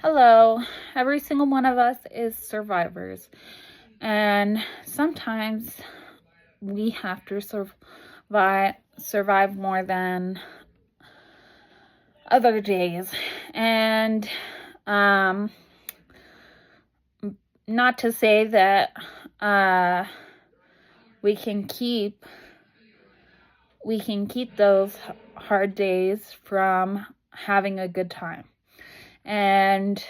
Hello. Every single one of us is survivors. And sometimes we have to survive more than other days. And not to say that we can keep those hard days from having a good time. And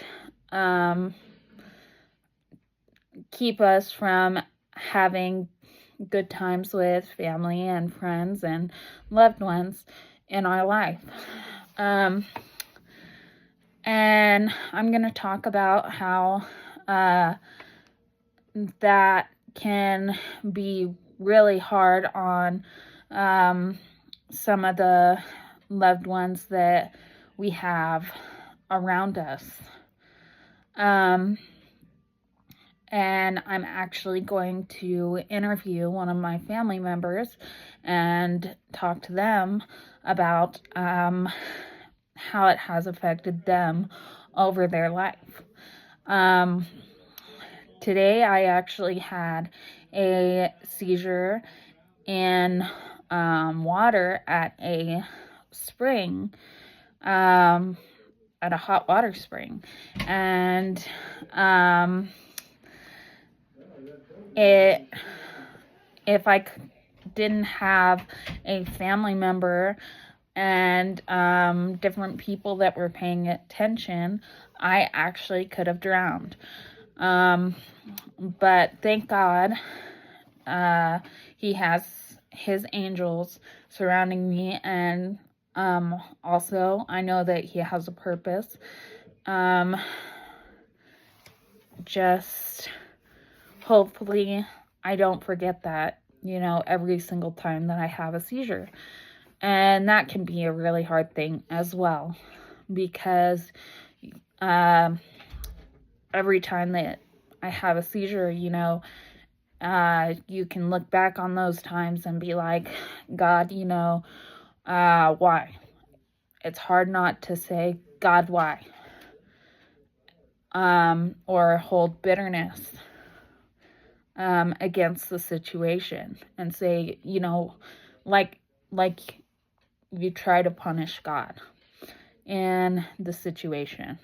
keep us from having good times with family and friends and loved ones in our life. And I'm going to talk about how that can be really hard on some of the loved ones that we have around us. And I'm actually going to interview one of my family members and talk to them about how it has affected them over their life. Today I actually had a seizure in water at a spring, at a hot water spring. And if I didn't have a family member and different people that were paying attention, I actually could have drowned. But thank God, he has his angels surrounding me, and also I know that he has a purpose. Just hopefully I don't forget that, every single time that I have a seizure. And that can be a really hard thing as well, because every time that I have a seizure, you can look back on those times and be like, God, why? It's hard not to say, God, why? Or hold bitterness against the situation and say, like you try to punish God in the situation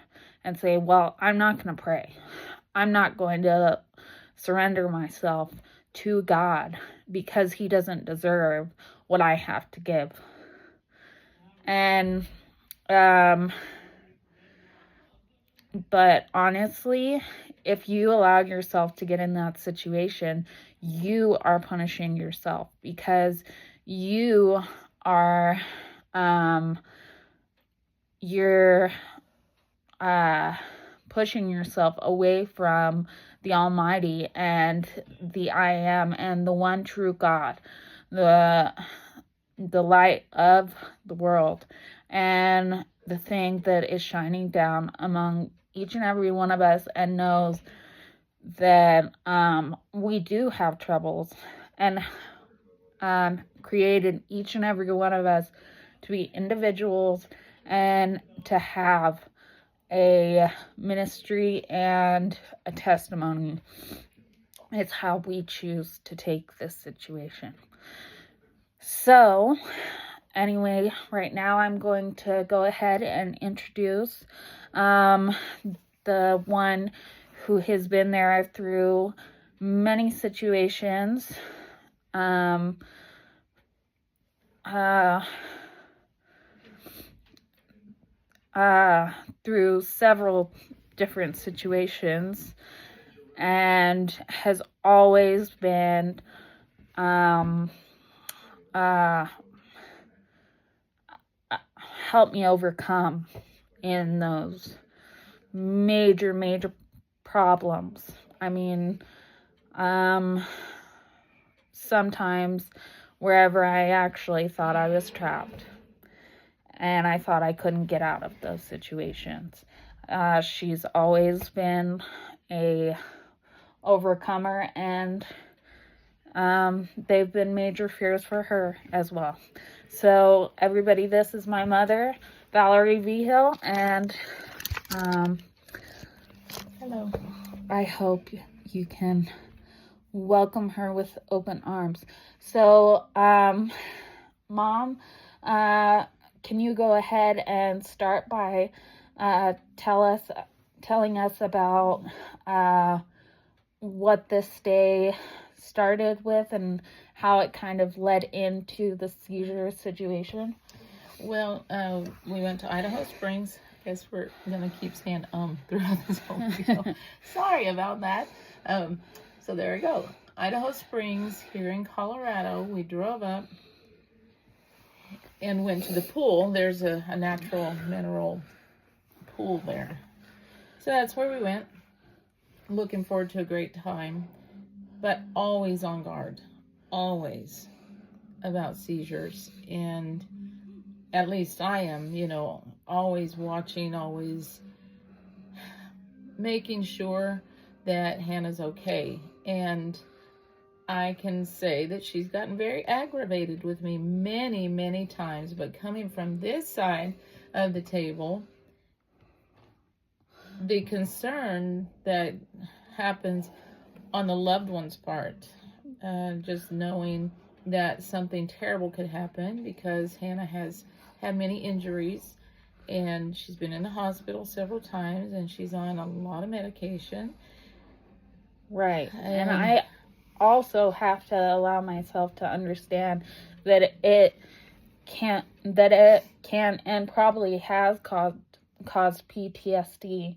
and say, well, I'm not going to pray. I'm not going to surrender myself to God because he doesn't deserve what I have to give. And, but honestly, if you allow yourself to get in that situation, you are punishing yourself, because you are, you're pushing yourself away from the Almighty and the I Am and the one true God, the light of the world, and the thing that is shining down among each and every one of us, and knows that we do have troubles, and created each and every one of us to be individuals and to have a ministry and a testimony. It's how we choose to take this situation. So anyway, right now I'm going to go ahead and introduce the one who has been there through many situations, through several different situations, and has always been helped me overcome in those major problems. I mean, sometimes wherever I actually thought I was trapped and I thought I couldn't get out of those situations. She's always been a overcomer, and they've been major fears for her as well. So everybody, this is my mother, Valerie Vigil, and Hello. I hope you can welcome her with open arms. So, Mom, can you go ahead and start by telling us about what this day started with and how it kind of led into the seizure situation? Well, we went to Idaho Springs. Guess we're gonna keep saying throughout this whole deal. Sorry about that. So there we go. Idaho Springs here in Colorado. We drove up and went to the pool. There's a natural mineral pool there. So that's where we went. Looking forward to a great time, but always on guard. Always about seizures. And at least I am, always watching, always making sure that Hannah's okay. And I can say that she's gotten very aggravated with me many, many times, but coming from this side of the table, the concern that happens on the loved one's part, just knowing that something terrible could happen, because Hannah has had many injuries and she's been in the hospital several times and she's on a lot of medication. Right. And I also have to allow myself to understand that it can and probably has caused PTSD,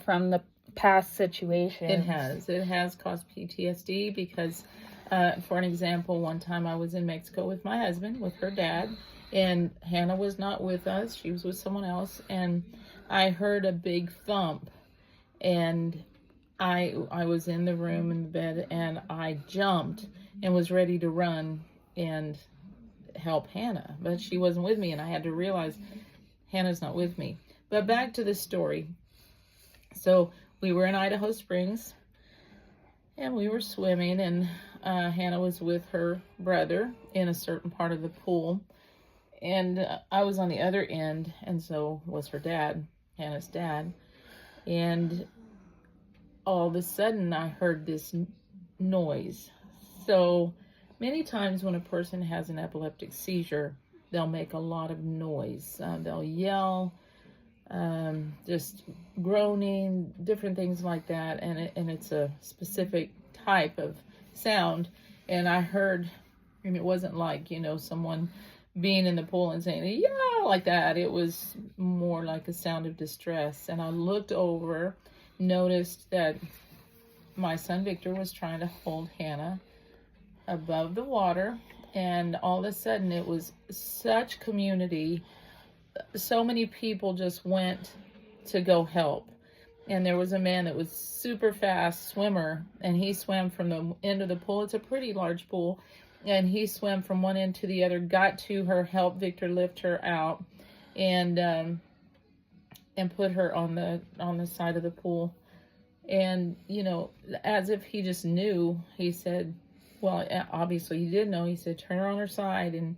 from the past situation. It has caused PTSD because, for an example, one time I was in Mexico with my husband, with her dad, and Hannah was not with us. She was with someone else, and I heard a big thump, and I was in the room in the bed, and I jumped and was ready to run and help Hannah, but she wasn't with me, and I had to realize Hannah's not with me. But back to the story. So we were in Idaho Springs, and we were swimming, and Hannah was with her brother in a certain part of the pool, and I was on the other end, and so was her dad, Hannah's dad. And all of a sudden I heard this noise. So many times when a person has an epileptic seizure, they'll make a lot of noise. They'll yell, just groaning, different things like that, and it's a specific type of sound. And I heard, and it wasn't like, someone being in the pool and saying, yeah, like that. It was more like a sound of distress. And I looked over, noticed that my son Victor was trying to hold Hannah above the water, and all of a sudden it was such community. So many people just went to go help. And there was a man that was super fast swimmer, and he swam from the end of the pool. It's a pretty large pool. And he swam from one end to the other, got to her, helped Victor lift her out, and put her on the side of the pool. And, as if he just knew, he said, well, obviously he did know. He said, turn her on her side, and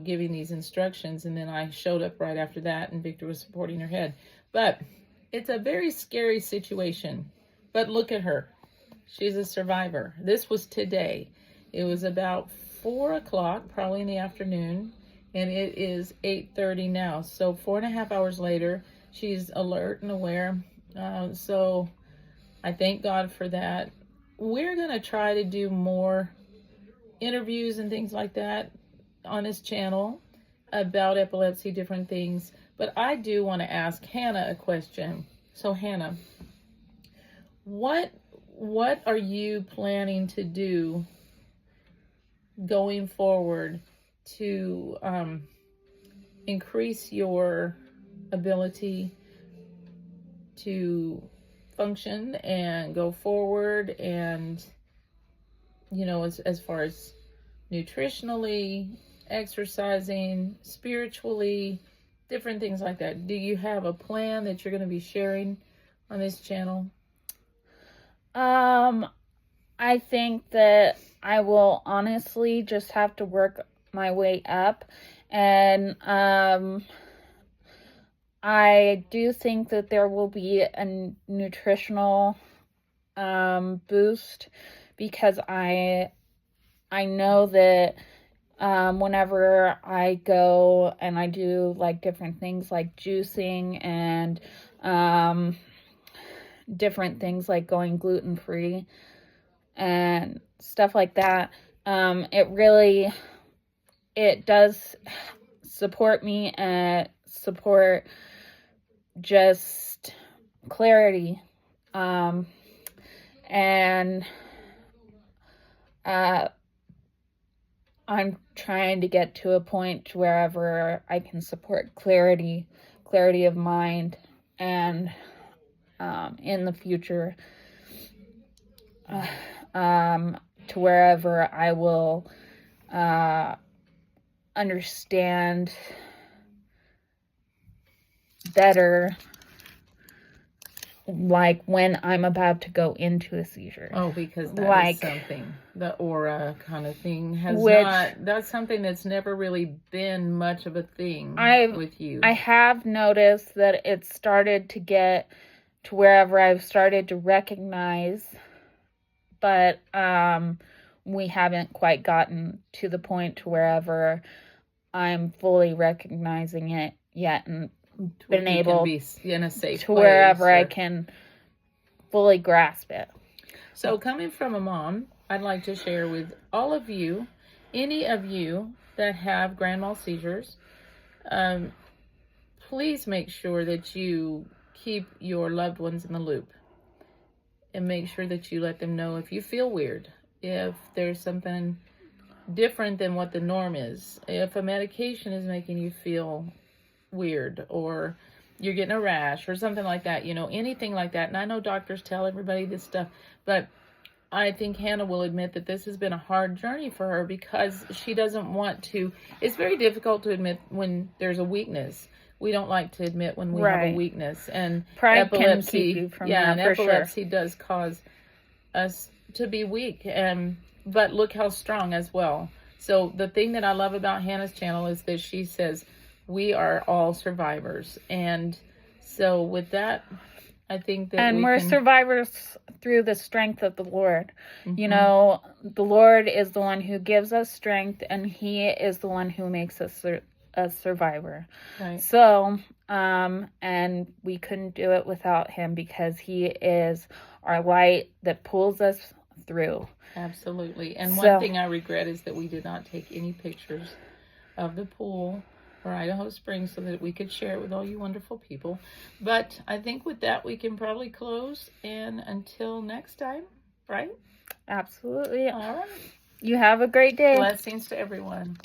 giving these instructions. And then I showed up right after that, and Victor was supporting her head. But it's a very scary situation. But look at her. She's a survivor. This was today. It was about 4 o'clock, probably in the afternoon, and it is 8:30 now. So 4.5 hours later, she's alert and aware. So I thank God for that. We're going to try to do more interviews and things like that on this channel about epilepsy, different things. But I do want to ask Hannah a question. So Hannah, what are you planning to do going forward to increase your ability to function and go forward, and as far as nutritionally, exercising, spiritually, different things like that? Do you have a plan that you're going to be sharing on this channel? I think that I will honestly just have to work my way up, and I do think that there will be a nutritional boost, because I know that whenever I go and I do like different things like juicing and different things like going gluten-free and stuff like that, it does support me and support just clarity, and I'm trying to get to a point wherever I can support clarity of mind, and in the future, to wherever I will understand better, like when I'm about to go into a seizure. Oh, because that is something, the aura kind of thing that's something that's never really been much of a thing with you. I have noticed that it started to get to wherever I've started to recognize, but we haven't quite gotten to the point to wherever I'm fully recognizing it yet, and been able to be in a safe to wherever I can fully grasp it. So coming from a mom, I'd like to share with all of you, any of you that have grand mal seizures, please make sure that you keep your loved ones in the loop, and make sure that you let them know if you feel weird, if there's something different than what the norm is, if a medication is making you feel weird, or you're getting a rash or something like that, anything like that. And I know doctors tell everybody this stuff, but I think Hannah will admit that this has been a hard journey for her, because she doesn't want to. It's very difficult to admit when there's a weakness. We don't like to admit when we have a weakness, and pride epilepsy can keep you from and that, epilepsy does cause us to be weak, but look how strong as well. So the thing that I love about Hannah's channel is that she says we are all survivors, and so with that, I think that we're survivors through the strength of the Lord. Mm-hmm. The Lord is the one who gives us strength, and He is the one who makes us a survivor. Right. So, and we couldn't do it without Him, because He is our light that pulls us through. Absolutely. And one thing I regret is that we did not take any pictures of the pool or Idaho Springs so that we could share it with all you wonderful people. But I think with that, we can probably close. And until next time, right? Absolutely. All right. You have a great day. Blessings to everyone.